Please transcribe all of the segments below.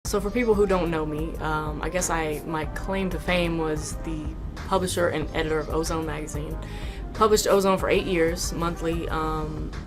So for people who don't know me, I guess my claim to fame was the publisher and editor of Ozone magazine. Published Ozone for 8 years, monthly.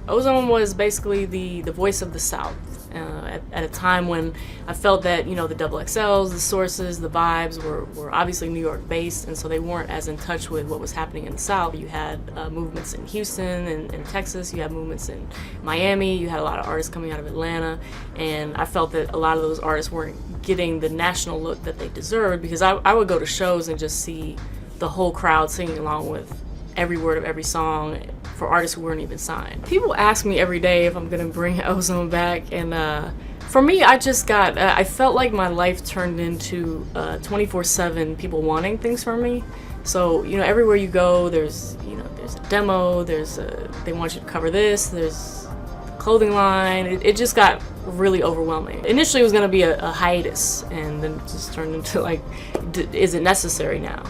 Ozone was basically the voice of the South at a time when I felt that, you know, the XXLs, the Sources, the Vibes were obviously New York based, and so they weren't as in touch with what was happening in the South. You had movements in Houston and Texas, you had movements in Miami, you had a lot of artists coming out of Atlanta, and I felt that a lot of those artists weren't getting the national look that they deserved, because I would go to shows and just see the whole crowd singing along with every word of every song for artists who weren't even signed. People ask me every day if I'm gonna bring Ozone back, and for me, I felt like my life turned into 24/7 people wanting things from me. So, you know, everywhere you go, there's a demo, they want you to cover this, there's a clothing line. It just got really overwhelming. Initially it was going to be a hiatus, and then it just turned into like, is it necessary now?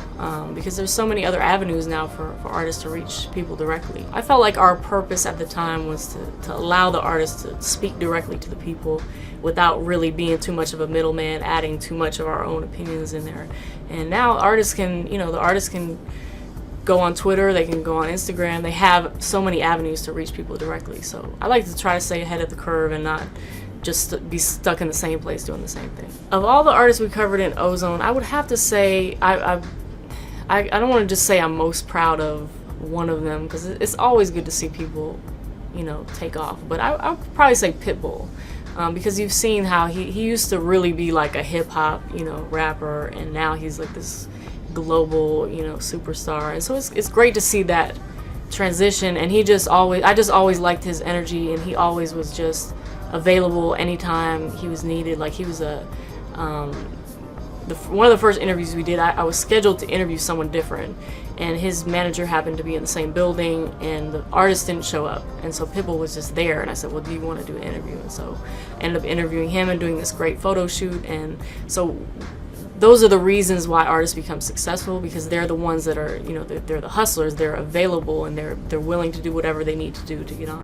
Because there's so many other avenues now for artists to reach people directly. I felt like our purpose at the time was to allow the artists to speak directly to the people without really being too much of a middleman, adding too much of our own opinions in there. And now the artists can go on Twitter, they can go on Instagram, they have so many avenues to reach people directly. So I like to try to stay ahead of the curve and not just be stuck in the same place doing the same thing. Of all the artists we covered in Ozone, I would have to say, I don't want to just say I'm most proud of one of them, because it's always good to see people, you know, take off. But I would probably say Pitbull, because you've seen how he used to really be like a hip hop, you know, rapper, and now he's like this global, you know, superstar. And so it's great to see that transition. And I just always liked his energy, and he always was just available anytime he was needed. Like, he was one of the first interviews we did, I was scheduled to interview someone different, and his manager happened to be in the same building, and the artist didn't show up, and so Pitbull was just there, and I said, well, do you want to do an interview? And so I ended up interviewing him and doing this great photo shoot. And so those are the reasons why artists become successful, because they're the ones that are, you know, they're the hustlers, they're available, and they're willing to do whatever they need to do to get on.